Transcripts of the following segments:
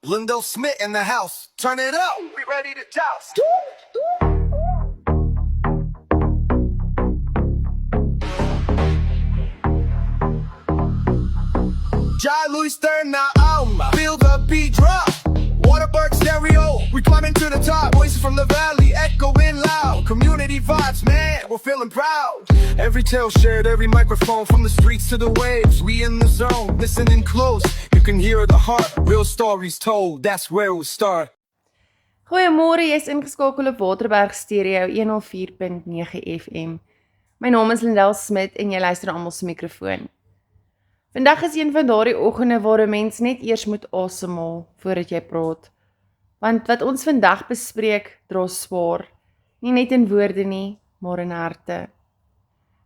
Lindell Smith in the house. Turn it up. We ready to joust. Jai Louis turn na alma. Feel the beat drop. Waterberg stereo. We climbing to the top. Voices from the valley echoing loud. Community vibes, man. We're feeling proud. Every tale shared, every microphone from the streets to the waves. We in the zone, listening close. You can hear the heart. Real stories told. That's where we'll start. Goeiemôre, jy's ingeskakel op Waterberg Stereo 104.9 FM. My naam is Lindell Smith en jy luister na almal se mikrofoon. Vandag is een van daardie oggende waar 'n mens net eers moet asemhaal voordat jy praat. Want wat ons vandag bespreek, dra swaar, nie net in woorde nie, maar in harte.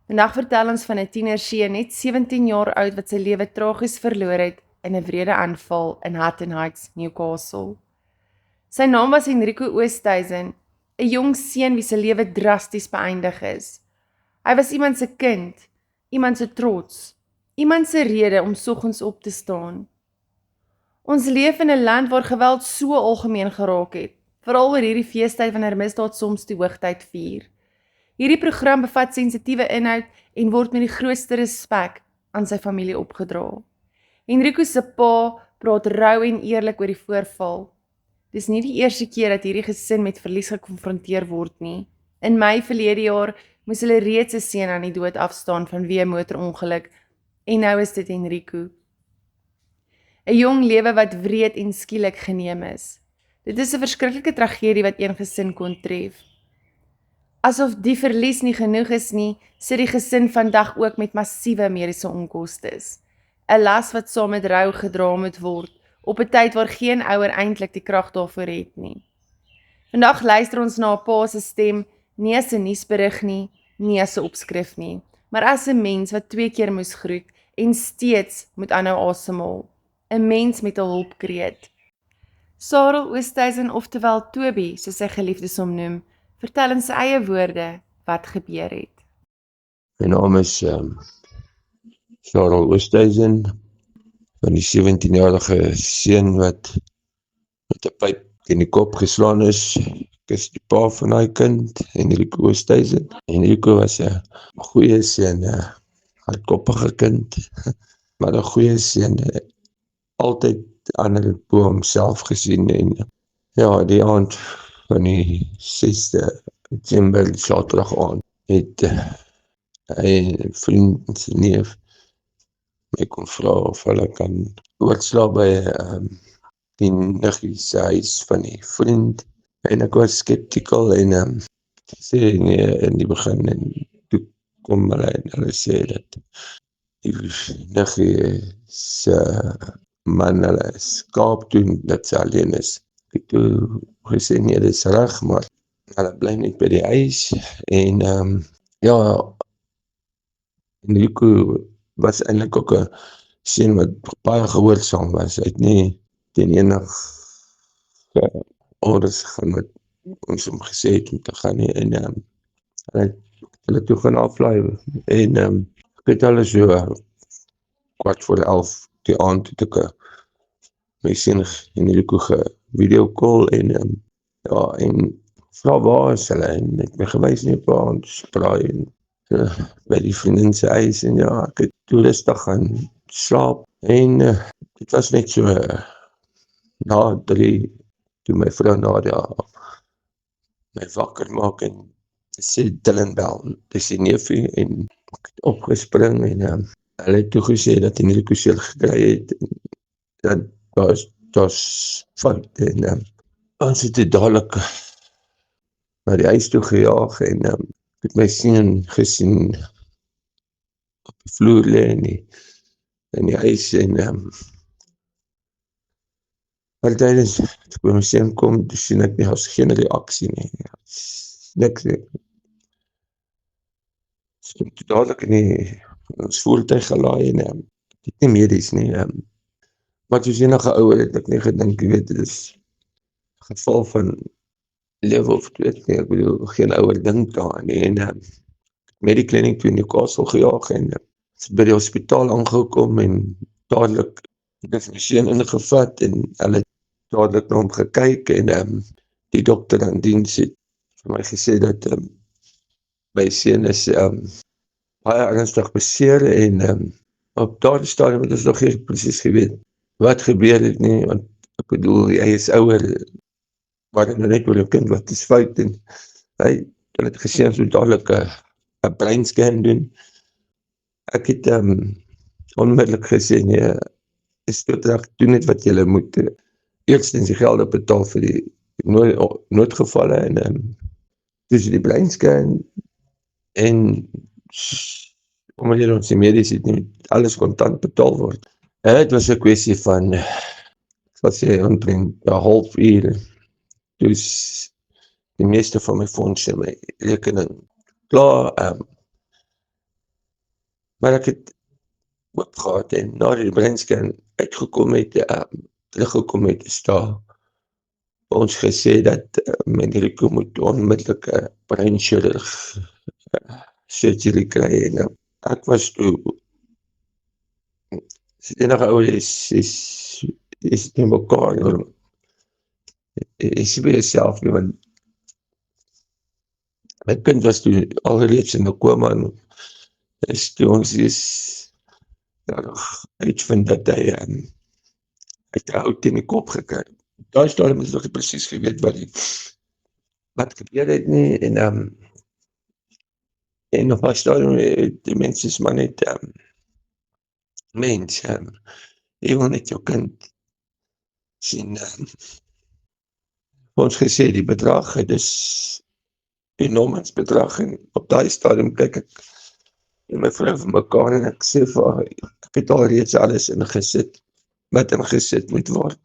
Vandag vertel ons van 'n tienerseun net 17 jaar oud wat sy lewe tragies verloor het in 'n wrede aanval in Hatton Heights, Newcastle. Sy naam was Henrico Oosthuizen, 'n jong seun wie se lewe drasties beëindig is. Hy was iemand se kind, iemand se trots, iemand se rede om soggens op te staan. Ons leef in 'n land waar geweld so algemeen geraak het, veral oor hierdie feestyd wanneer misdaad soms die hoogtyd vier. Hierdie program bevat sensitiewe inhoud en word met die grootste respek aan sy familie opgedra. Henrico se pa praat rou en eerlik oor die voorval. Dis nie die eerste keer dat hierdie gesin met verlies gekonfronteer word nie. In Mei verlede jaar moes hulle reeds 'n seun aan die dood afstaan vanweë 'n motorongeluk en nou is dit Henrico. 'n Jong lewe wat wreed en skielik geneem is. Dit is 'n verskriklike tragedie wat een gesin kon tref. Asof die verlies nie genoeg is nie, sit die gesin vandag ook met massiewe mediese onkostes. 'n Las wat saam met rou gedra moet word, op 'n tyd waar geen ouer eintlik die krag daarvoor het nie. Vandag luister ons na 'n pa se stem, nie as 'n nuusberig nie, nie as 'n opskrif nie, maar as 'n mens wat 2 keer moes groet en steeds moet aanhou asemhaal. 'n Mens met 'n hulpkreet. Sarel Oosthuizen, oftewel Toby, soos sy geliefdes hom noem, vertel in sy eie woorde wat gebeur het. My naam is Sarel Oosthuizen, van die 17-jarige seun wat met 'n pyp teen die kop geslaan is. Ek is die pa van daai kind, Henrico Oosthuizen. Henrico was 'n goeie seun, 'n hardkoppige kind, maar 'n goeie seun, altyd ander bo homself gesien en ja, die aand van die 6de Desember, Saterdag aand, het hy 'n vriend, sy neef, my kon vra of hulle kan oorslaap by die niggie se huis van die vriend. En ek was skeptical en sê nee in die begin en toe kom hulle en hulle sê dat die niggie se man hulle skaap doen dat sy alleen is. Ek het toe gesê nee, dit is reg, maar hulle bly net by die huis en ja, Henrico was eintlik ook 'n seun wat baie gehoorsaam was. Hy het nie teen enige orders gegaan wat ons hom gesê het om te gaan nie. En hulle toe gaan aflaai en ek het alles so 11:15 die aand toe ek my seun Henrico video call en ja, en vra waar is hulle en ek my gewys nie op aan spraai en by die vriendin se huis en ja, ek het toe rustig gaan slaap en dit was net so na 3 toe my vrou Nadia my wakker maak en sê Dylan bel, dis die neefie en ek het opgespring en hulle het toe gesê dat Henrico seer gekry het en dat daar's fout en ons het dit dadelik na die huis toe gejaag en ek het my seun gesien op die vloer lê in die huis en maar tydens toe by my seun kom, toe sien ek nie, daar's geen reaksie nie. Niks nie. So toe dadelik in ons voertuig gelaai en dit nie medies nie. Maar soos enige ouer het ek nie gedink, jy weet, dit is geval van lewe of dood nie, ek bedoel, geen ouer dink daar nie, en met die kliniek toe in Newcastle gejaag en by die hospitaal aangekom en dadelik het my seun ingevat en hulle dadelik na hom gekyk en die dokter aan diens het vir my gesê dat my seun is baie ernstig beseer en op daardie stadium het ons nog nie presies geweet wat gebeur het nie, want ek bedoel, hy is ouer, maar net oor jou kind wat is fout en hy het gesê ons moet dadelik 'n breinscan doen. Ek het onmiddellik gesê nee, is doodreg, doen net wat julle moet. Eerstens die gelde betaal vir die noodgevalle en dus die breinscan en omdat jy ons die medies het nie alles kontant betaal word. Het was 'n kwessie van wat sê omtrent 'n halfuur. Dus die meeste van my fondse, my rekening klaar. Maar ek het opgehad en na die breinscan uitgekom het, teruggekom het, is daar ons gesê dat my Rico moet onmiddellik 'n breinchirurg surgery kry en ek was toe enige ouer is nie mekaar is by jouself nie, want my kind was toe alreeds in 'n koma en is toe ons uitvind dat hy uit 'n hout in die kop gekry. Daar stadium is nog nie presies geweet wat gebeur het nie en op 'n stadium die mense is maar net mens, jy wil net jou kind sien. Ons gesê die bedrag, het is enorm bedrag en op daai stadium kyk ek en my vrou van mekaar en ek sê vir haar, ek het al reeds alles ingesit wat ingesit moet word.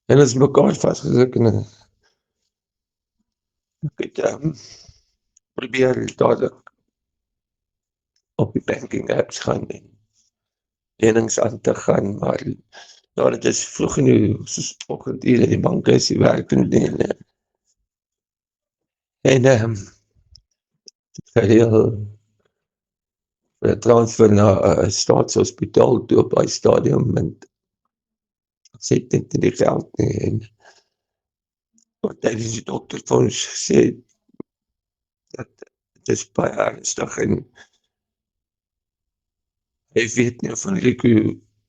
En ons mekaar vastgedruk en ek het probeer dadelik op die banking apps gaan en lenings aan te gaan, maar dit is vroeg genoeg, soos oggenduur, die bank is die werkend nie en gereel transfer na 'n staatshospitaal toe op daai stadium en sê dit nie die geld nie en tydens die dokter vir ons gesê dat het is baie ernstig en hy weet nie of Rico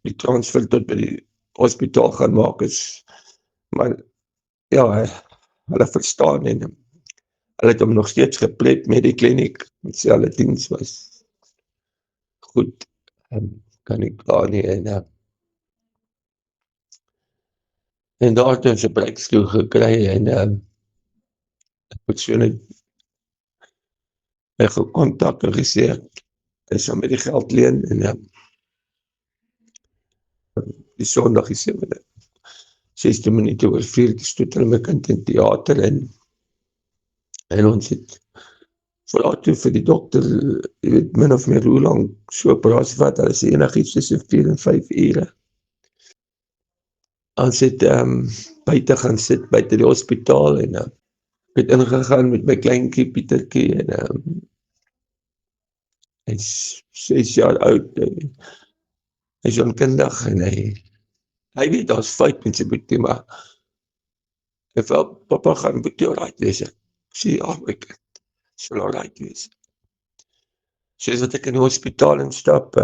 die transfer tot by die hospitaal gaan maak is, maar ja, hulle verstaan en hulle het hom nog steeds gepleit met die kliniek, met sy alle diens was goed, kan ek klaar nie en daar het ons 'n breekstoel gekry en ek moet so net my gekontak en gesê hy sal my die geld leen en die Sondag die 16 minute oor 4 stoot hulle my kind in theater en ons het vooral toe vir die dokter, jy weet min of meer hoe lang so operasie vat, hulle sê enigiets tussen 4 en 5 ure. Ons het buite gaan sit, buite die hospitaal en ek het ingegaan met my kleinkie Pietertjie en hy is 6 jaar oud, hy is onkundig en hy weet daar is fout met sy boetie, maar hy wil, papa gaan boetie alright wees, ek sê, ja my kind, sal alright wees. Soos wat ek in die hospitaal instap,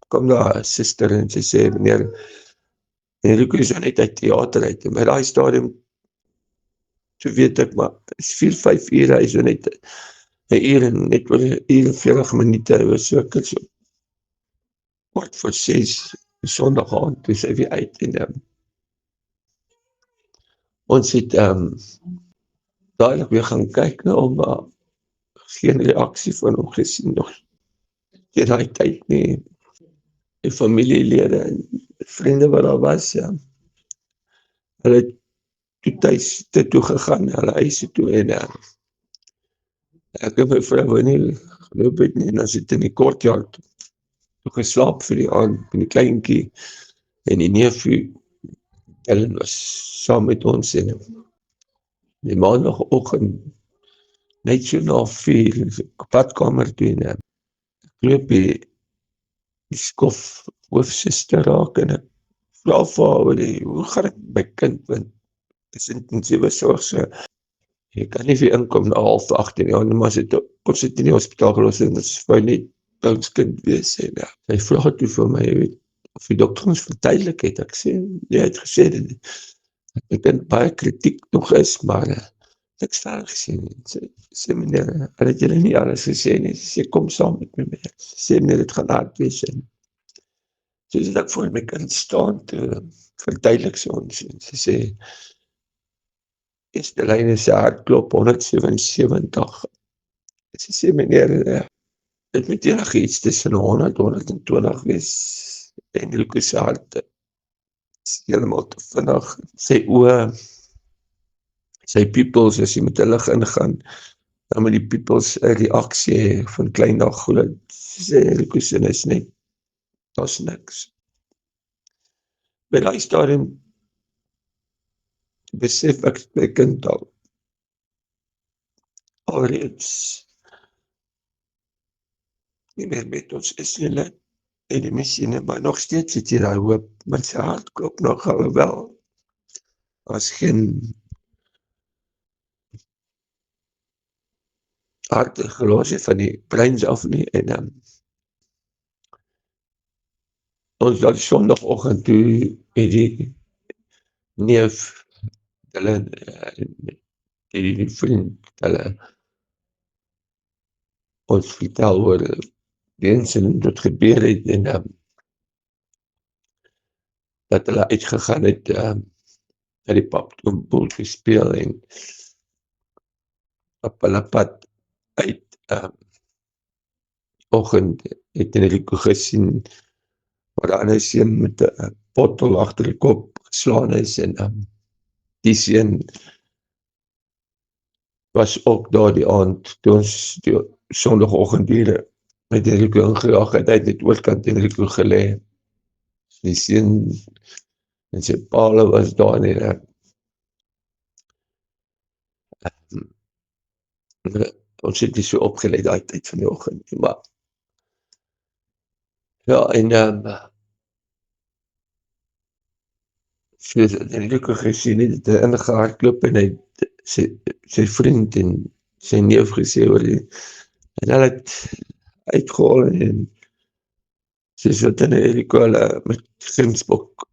kom daar 'n suster en sy sê, meneer Rico is net uit theater uit, en by daai stadium, so weet ek, maar is 4-5 ure, hy is net 'n uur en net oor 1 uur en 40 minute, hy was so kort voor 6, Sondag aand, toe sy weer uit en ons het dadelik weer gaan kyk na hom, maar geen reaksie van hom gesien nog in daai tyd nie, die familielede en vriende wat daar was, ja. Hulle het toe thuis toe gegaan, hulle huise toe en ek en my vrou nie geloop het nie, en ons het in die courtyard toe geslaap vir die aand, en die kleinkie en die neefie, Ellen was saam met ons en die maandagoggend net so na 4 badkamer toe en ek loop die skof hoofsuster raak en ek vra vir haar oor hoe gaan dit met my kind, want dis intensiewe sorg, so jy kan nie weer inkom na 7:30 in die aand, maar ons het in die hospitaal gelos en dit wou net by ons kind wees, en sy vra toe vir my, jy weet, of die dokter ons verduidelik het, ek sê, jy het gesê, dat my kind baie kritiek nog is, maar niks verder gesê nie. Sê meneer, hulle het julle nie alles gesê nie, sy sê, kom saam met my mee, sy sê meneer, dit gaan hard wees, en soos ek voor my kind staan, toe verduidelik sy ons, en sy sê, eerste lyn is sy hartklop 177, sy sê meneer, dit moet iets tussen 100, 120 wees, en Lucas se hart is helemaal te vinnig, sy oë, sy pupils, as jy met die lig ingaan, dan met die pupils 'n reaksie hê van klein na groot, sê Lucas, en is net, daar's niks. By daai stadium besef ek my kind alreeds nie meer met ons is nie, en die machine, maar nog steeds het jy daai hoop, want sy hart klop nog wel, as geen hart gelos het van die breins af nie, en ons dat sondagoggend toe het die neef, hulle, die vriend, hulle ons vertel oor die incident wat gebeur het, en dat hulle uitgegaan het, na die pub toe om pool te speel, en op hulle pad uit, oggend het Enrico gesien, waar daar 'n seun met 'n bottel agter die kop geslaan is, en die seun was ook daar die aand, toe ons die sondagoggend hier met Enrico ingejaag het, hy het net oorkant Enrico gelê, die seun en sy paal was daar, en ons het nie so opgelê daai tyd van die oggend, maar ja, en soos Enrico gesien het, het hy ingehardloop, en hy sy vriend en sy neef gesê oor die, en hulle het uitgehaal, en soos wat Enrico hulle met Grimsbok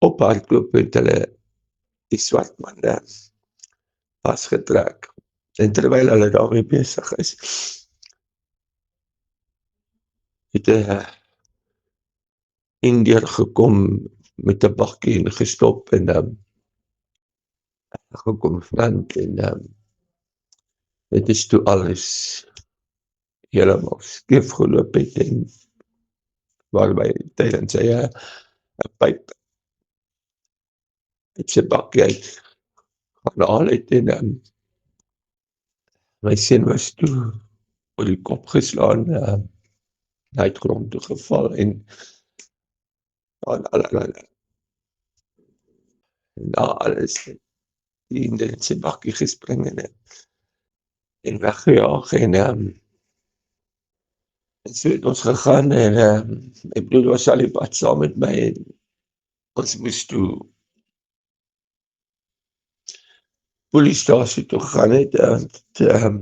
ophardloop, het hulle die swart man vasgetrek, en terwyl hulle daarmee besig is, het Indiër gekom met 'n bakkie en gestop, en gekom front, en dit is toe alles helemaal skeef geloop het, en waarby tydens sy 'n pyp het sy bakkie uit gaan haal het, en my seun was toe oor die kop geslaan, hy het grond toe geval, en na alles die in sy bakkie gespring, en weggejaag, en so het ons gegaan, en my broer was al die pad saam met my, en ons moes toe polisie toe gegaan het, en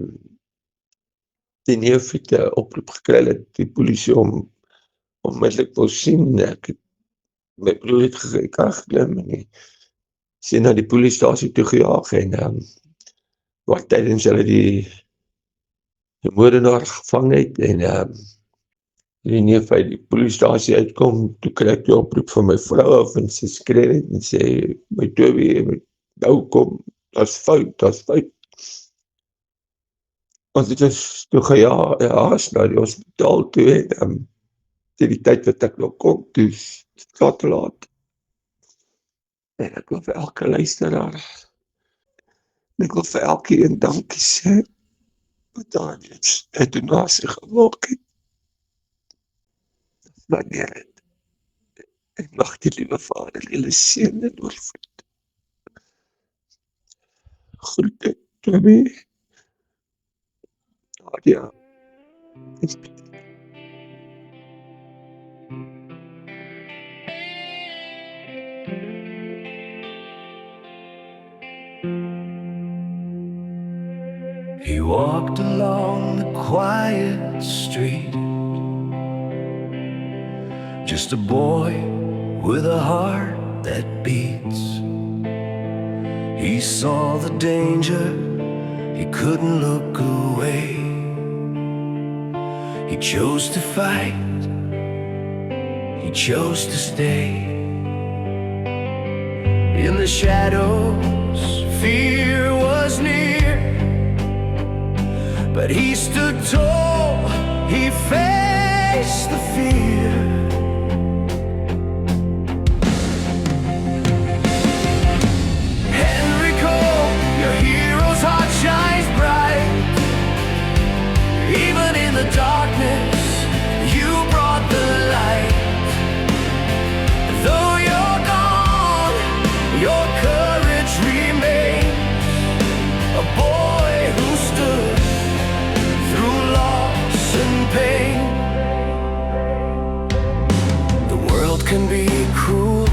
die neef het 'n oproep gekry dat die polisie onmiddellik wil sien, my broer het gekar geklim, en die sien na die polisie toe gejaag, en waar tydens hulle die moordenaar gevang het, en die neef uit die polisie uitkom, toe kry ek die oproep van my vrou af, en sy skree net, en sê, my Toby, jy moet nou kom, das fout, ons het ons toe gehaas na die hospitaal toe, en die tyd wat ek nog kom, toe is het te laat, en ek wil vir elke luisteraar, en ek wil vir elke een dankie sê, wat daar iets donasie gemaak het, wanneer het, en mag die liewe Vader, julle seën en oorvloed. Groete, Toby, Nadia, He walked along the quiet street, just a boy with a heart that beats. He saw the danger, he couldn't look away. He chose to fight, he chose to stay. In the shadows, fear was near, but he stood tall, he faced the fear. Henrico, your hero's heart shines bright. Even in the darkness, you brought the light. Though you're gone, your courage remains. A boy who stood through loss and pain. The world can be cruel,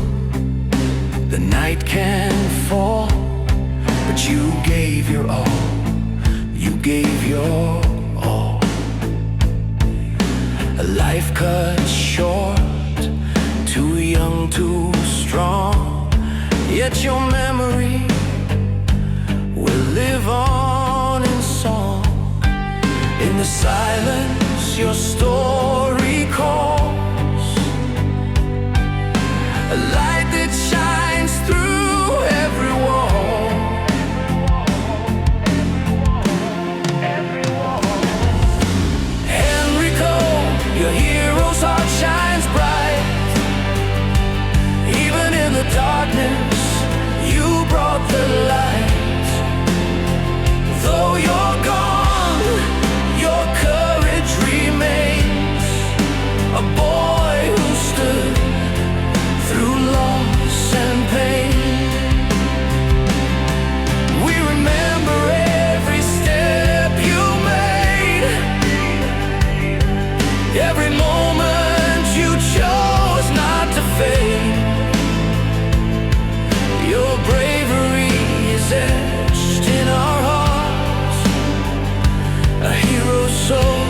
the night can fall, but you gave your all, you gave your all. A life cut short, too young, too strong, yet your memory will live on in song. In the silence, your story calls, a light that shines through every wall. Henrico, your hero's heart shines bright. Even in the darkness, you brought the light. Though you're gone, your courage remains. A boy who stood through loss and pain. We remember every step you made, every moment you chose not to fade. Your bravery is etched in our hearts, a hero's soul,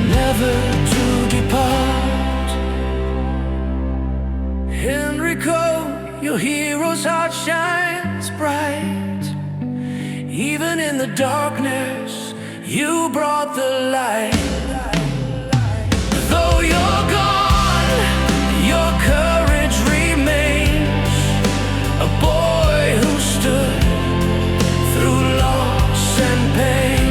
never to depart. Henrico, your hero's heart shines bright. Even in the darkness, you brought the light. Though you're gone, your courage remains. A boy who stood through loss and pain.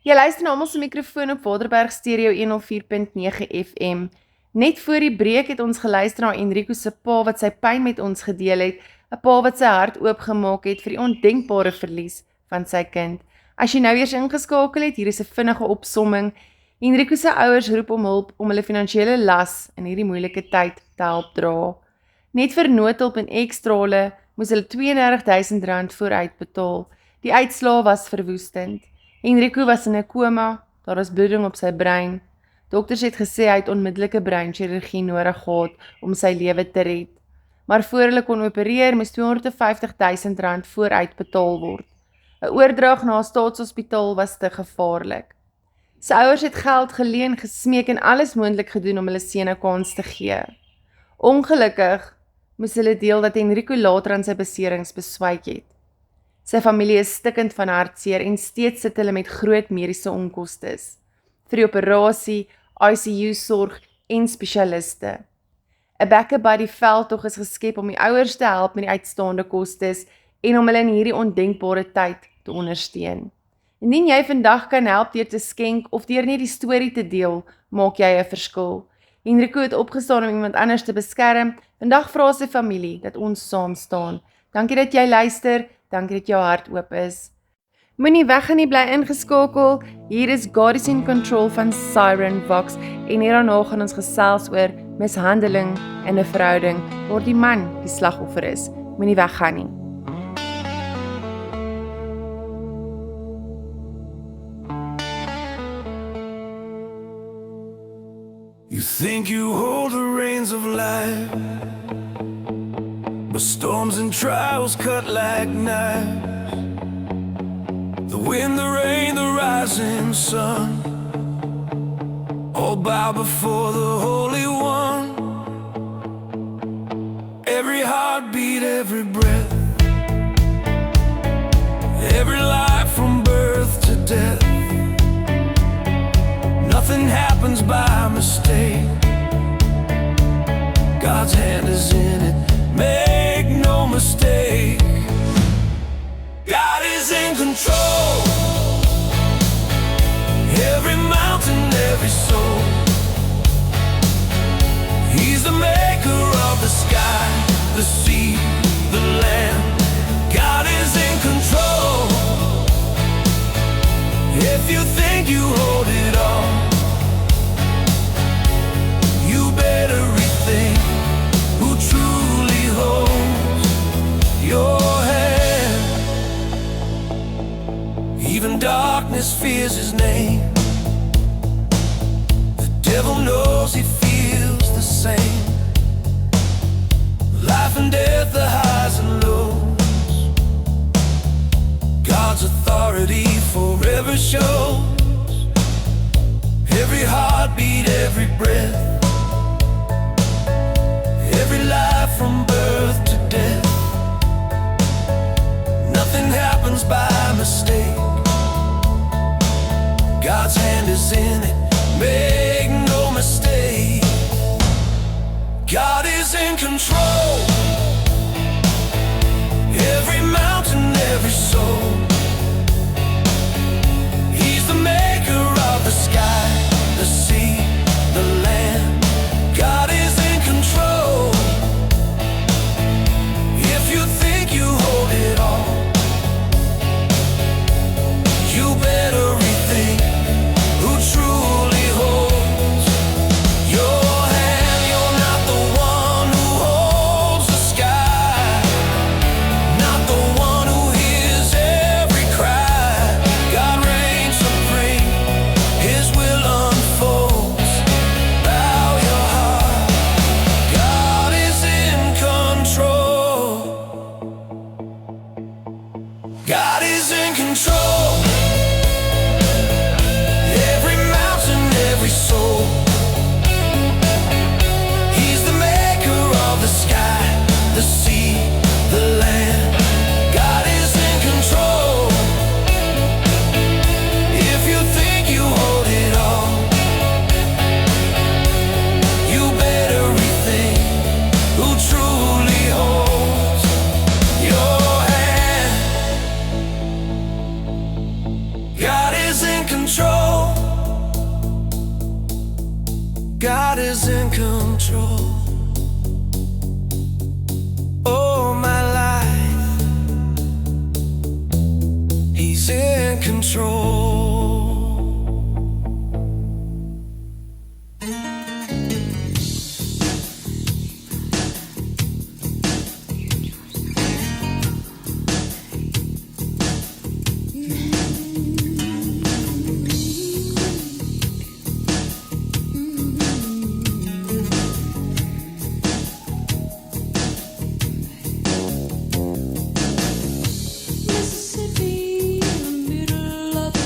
Jy luister na almal se mikrofoon op Waterberg Stereo 104.9 FM. Net voor die breek het ons geluister na Enrico se pa wat sy pyn met ons gedeel het, 'n pa wat sy hart oopgemaak het vir die ondenkbare verlies van sy kind. As jy nou eers ingeskakel het, hier is 'n vinnige opsomming. Enrico se ouers roep om hulp om hulle finansiële las in hierdie moeilike tyd te help dra. Net vir noodhulp en ekstrale moes hulle R32.000 vooruit betaal. Die uitslae was verwoestend. Enrico was in 'n koma, daar was bloeding op sy brein. Dokters het gesê hy het onmiddellike breinchirurgie nodig gehad om sy lewe te red. Maar voor hulle kon opereer, moes R250.000 vooruit betaal word. 'n Oordrag na 'n staatshospitaal was te gevaarlik. Sy ouers het geld geleen, gesmeek en alles moontlik gedoen om hulle seun 'n kans te gee. Ongelukkig moes hulle deel dat Enrico later aan sy beserings beswyk het. Sy familie is stikkend van hartseer en steeds sit hulle met groot mediese onkostes vir die operasie, ICU-sorg en spesialiste. 'n backup by die veldtog is geskep om die ouers te help met die uitstaande kostes en om hulle in hierdie ondenkbare tyd te ondersteun. Indien jy vandag kan help deur te skenk of deur net die storie te deel, maak jy 'n verskil. Enrico het opgestaan om iemand anders te beskerm. Vandag vra sy familie dat ons saam staan. Dankie dat jy luister. Dankie dat jou hart oop is. Moenie weggaan nie, bly ingeskakel. Hier is God is in Control van Siren Vox en hierna gaan ons gesels oor mishandeling in 'n verhouding waar die man die slagoffer is. Moenie weggaan nie. You think you hold the reins of life, but storms and trials cut like knives. The wind, the rain, the rising sun, all bow before the Holy One. Every heartbeat, every breath, every life from birth to death. Nothing happens by mistake. God's hand is in it, make no mistake. God is in control. Every mountain, every soul. He's the maker of the sky, the sea, the land. God is in control. If you think you hold it all, you better rethink who truly holds your hand. Even darkness fears his name. The devil knows he feels the same. Life and death, the highs and lows, God's authority forever shows. Every heartbeat, every breath, every life from birth to death. Nothing happens by mistake. God's hand is in it, make no mistake. God is in control. Every mountain, every soul. He's the maker of the sky, the sea, the land. God is in control. If you think you hold it all, you better rethink who truly holds your hand. You're not the one who holds the sky, not the one who hears every cry. God reigns supreme, his will unfolds. Bow your heart, God is in control. God is in control. Every mountain, every soul. He's the maker of the sky, the sea, the land. God is in control. If you think you hold it all, you better rethink who truly holds your hand. God is in control. God is in control. Oh, my life, he's in control. Mississippi, in the middle of the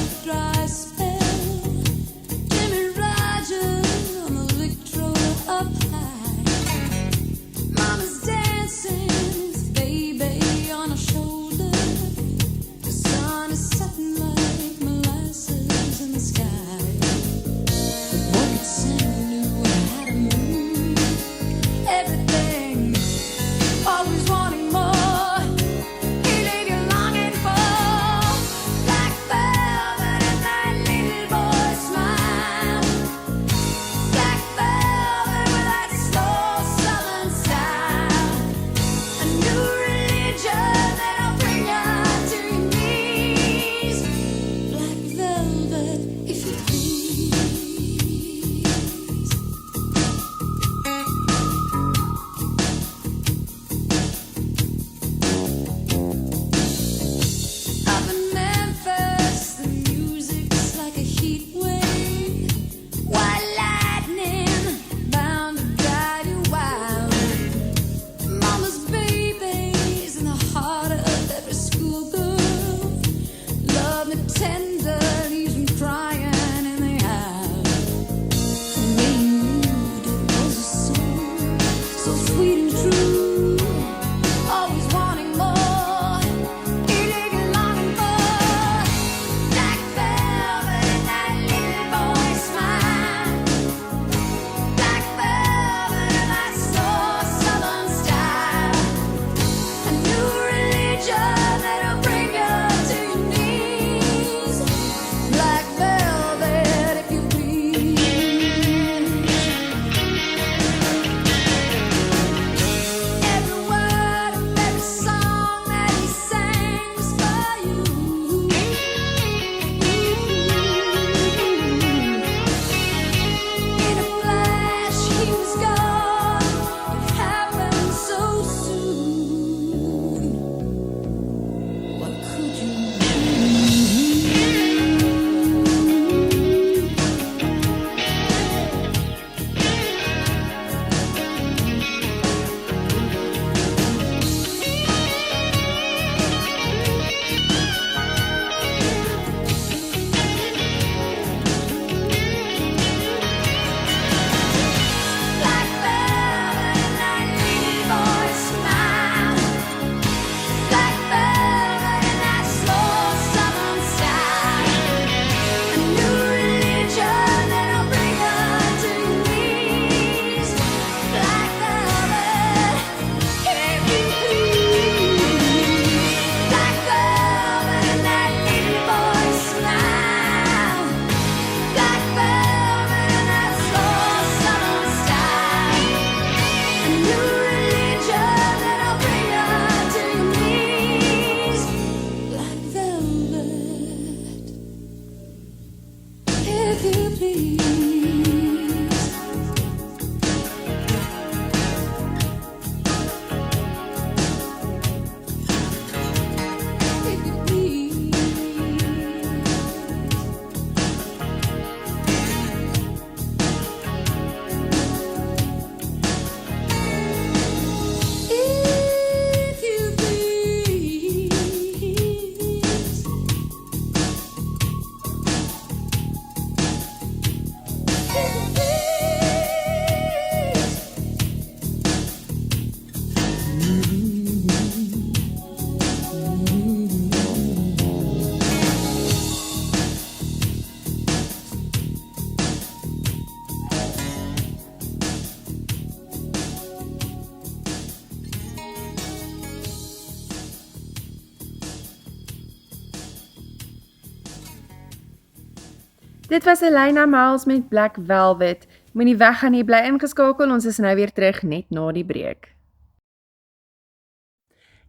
Dit was Elena Miles met Black Velvet. Moenie weggaan nie, bly ingeskakel, ons is nou weer terug net na die breek.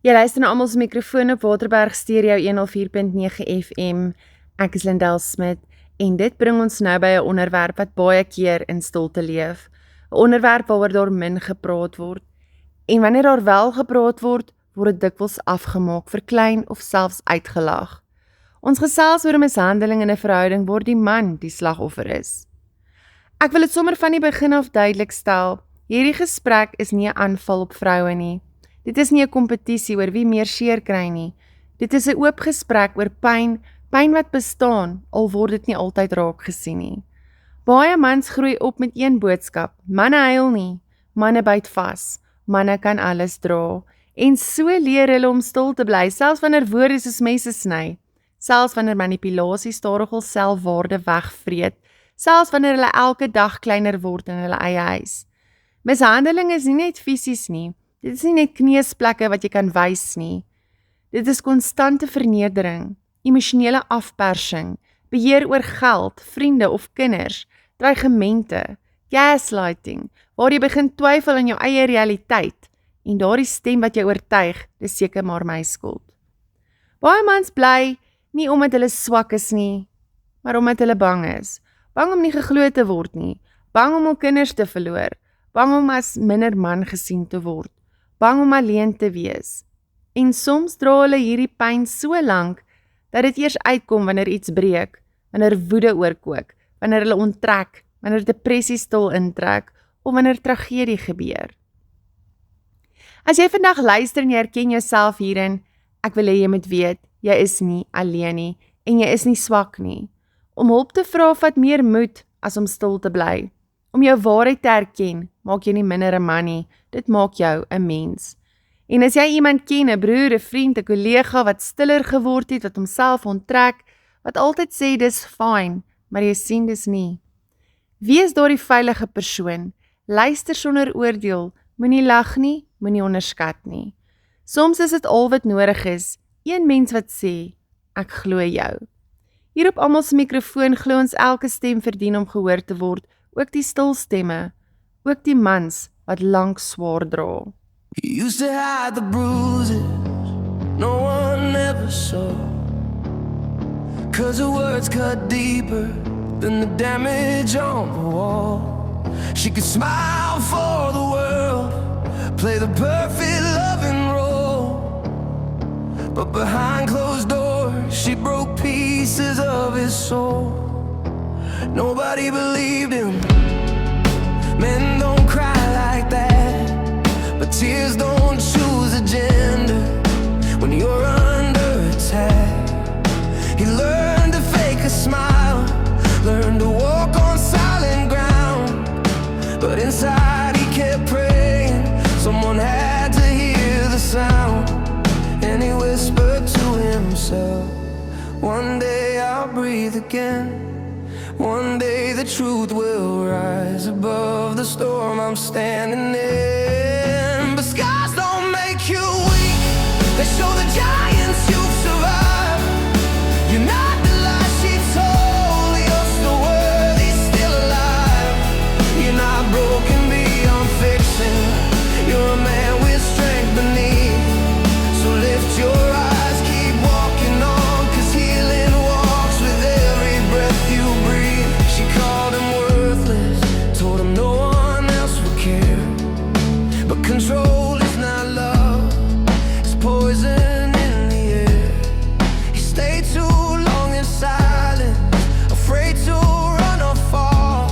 Jy luister na almal se mikrofoon op Waterberg Stereo 104.9 FM. Ek is Lindel Smit en dit bring ons nou by 'n onderwerp wat baie keer in stilte leef. 'n Onderwerp waaroor daar min gepraat word. En wanneer daar wel gepraat word, word dit dikwels afgemaak, verklein of selfs uitgelag. Ons gesels oor 'n mishandeling in 'n verhouding waar die man die slagoffer is. Ek wil dit sommer van die begin af duidelik stel, hierdie gesprek is nie 'n aanval op vroue nie. Dit is nie 'n kompetisie oor wie meer seer kry nie. Dit is 'n oop gesprek oor pyn wat bestaan, al word dit nie altyd raak gesien nie. Baie mans groei op met een boodskap, manne huil nie, manne byt vas, manne kan alles dra. En so leer hulle om stil te bly, selfs wanneer woorde soos messe sny, selfs wanneer manipulasie stadig hul selfwaarde wegvreet, selfs wanneer hulle elke dag kleiner word in hulle eie huis. Mishandeling is nie net fisies nie, dit is nie net kneusplekke wat jy kan wys nie. Dit is konstante vernedering, emosionele afpersing, beheer oor geld, vriende of kinders, dreigemente, gaslighting, waar jy begin twyfel aan jou eie realiteit en daardie stem wat jou oortuig, dis seker maar my skuld. Baie mans bly nie omdat hulle swak is nie, maar omdat hulle bang is. Bang om nie geglo te word nie, bang om hul kinders te verloor, bang om as minder man gesien te word, bang om alleen te wees. En soms dra hulle hierdie pyn so lank, dat dit eers uitkom wanneer iets breek, wanneer woede oorkook, wanneer hulle onttrek, wanneer depressie stil intrek, of wanneer tragedie gebeur. As jy vandag luister en jy herken jouself hierin, ek wil hê jy moet weet, jy is nie alleen nie, en jy is nie swak nie. Om hulp te vra vat meer moed as om stil te bly. Om jou waarheid te herken, maak jy nie minder 'n man nie, dit maak jou 'n mens. En as jy iemand ken, 'n broer, 'n vriend, 'n kollega wat stiller geword het, wat homself onttrek, wat altyd sê dis fyn, maar jy sien dis nie. Wees daardie veilige persoon, luister sonder oordeel, moenie lag nie, moenie onderskat nie. Soms is dit al wat nodig is, een mens wat sê, ek glo jou. Hier op almal se mikrofoon glo ons elke stem verdien om gehoor te word, ook die stil stemme, ook die mans wat lank swaar dra. You used to hide the bruises no one ever saw, 'cause her words cut deeper than the damage on the wall. She could smile for the world, play the perfect loving role, but behind closed doors she broke pieces of his soul. Nobody believed him. Men don't cry like that, but tears don't choose a gender when you're under attack. He learned to fake a smile, learned to walk on solid ground, but inside he kept praying someone had to hear the sound. And he whispered to himself, one day I'll breathe again. One day the truth will rise above the storm I'm standing in. But scars don't make you weak, they show the giants you've survived. You're not the lie she told, you're still worthy, still alive. You're not broken beyond fixing, you're a man with strength beneath. So lift your eyes, keep walking on, 'cause healing walks with every breath you breathe. She called him worthless, told him no one else would care, but control is not love, it's poison in the air. He stayed too long in silence, afraid to run or fall,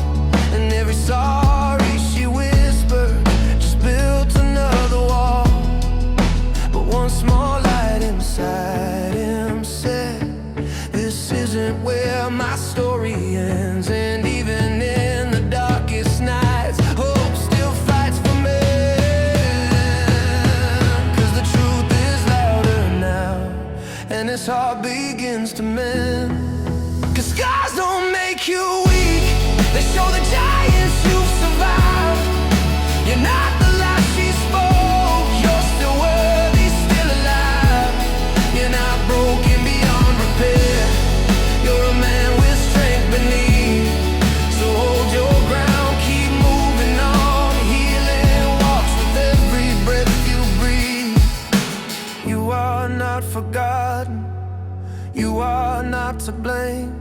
and every sorry she whispered just built another wall. But one small light inside him said, this isn't where my story ends. And even in the darkest nights, hope still fights for me, 'cause the truth is louder now, and his heart begins to mend. 'Cause scars don't make you weak, they show the giants you've survived. You're not the lie she spoke, you're still worthy, still alive. You're not broken beyond repair, you're a man with strength beneath. not to blame.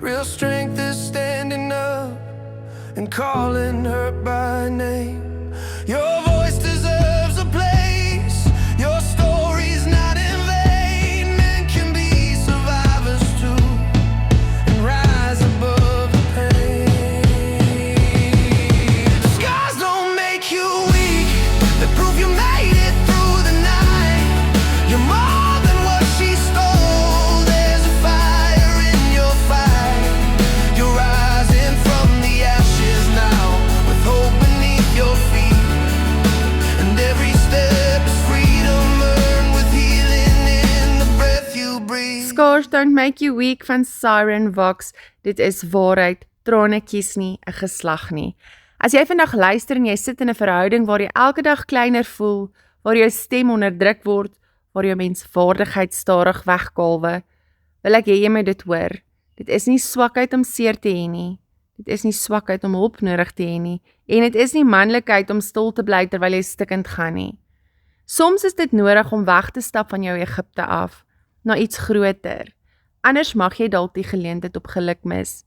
Real strength is standing up and calling her by name. Your voice deserves a place. Your story's not in vain. Men can be survivors too and rise above the pain. Scars don't make you weak. They prove you made it through the night. You're more than what she stole. There's a fire in your fight. You're rising from the ashes now, with hope beneath your feet. And every step is freedom earned with healing in the breath you breathe. Scars Don't Make You Weak van Siren Vox. Dit is waarheid, trane kies nie 'n geslag nie. As jy vandag luister en jy sit in 'n verhouding waar jy elke dag kleiner voel, waar jou stem onderdruk word, waar jou menswaardigheid stadig wegkalwe, wil ek hê jy moet dit hoor. Dit is nie swakheid om seer te hê nie. Dit is nie swakheid om hulp nodig te hê nie. En dit is nie manlikheid om stil te bly terwyl jy stikkend gaan nie. Soms is dit nodig om weg te stap van jou Egipte af, na iets groter. Anders mag jy dalk die geleentheid op geluk mis.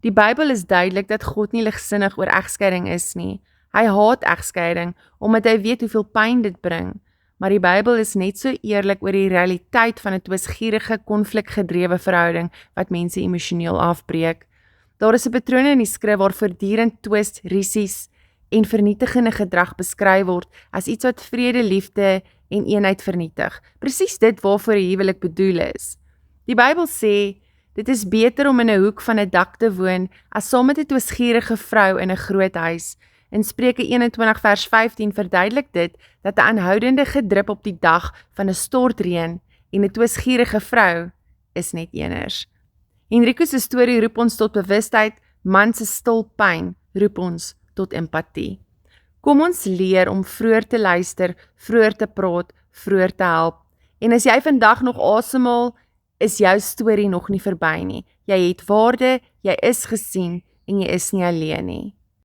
Die Bybel is duidelik dat God nie ligsinnig oor egskeiding is nie. Hy haat egskeiding, omdat hy weet hoeveel pyn dit bring. Maar die Bybel is net so eerlik oor die realiteit van 'n twisgierige, konflikgedrewe verhouding wat mense emosioneel afbreek. Daar is 'n patroon in die skrif waar voortdurend twist, rusies en vernietigende gedrag beskryf word as iets wat vrede, liefde en eenheid vernietig. Presies dit waarvoor 'n huwelik bedoel is. Die Bybel sê, dit is beter om in 'n hoek van 'n dak te woon as saam met 'n twisgierige vrou in 'n groot huis. In Spreuke 21 vers 15 verduidelik dit dat 'n aanhoudende gedrup op die dag van 'n stortreën en 'n twisgierige vrou is net eners. Henrico se storie roep ons tot bewustheid, man se stil pyn roep ons tot empatie. Kom ons leer om vroeër te luister, vroeër te praat, vroeër te help. En as jy vandag nog asemhaal, is jou storie nog nie verby nie. Jy het waarde, jy is gesien en jy is nie alleen nie.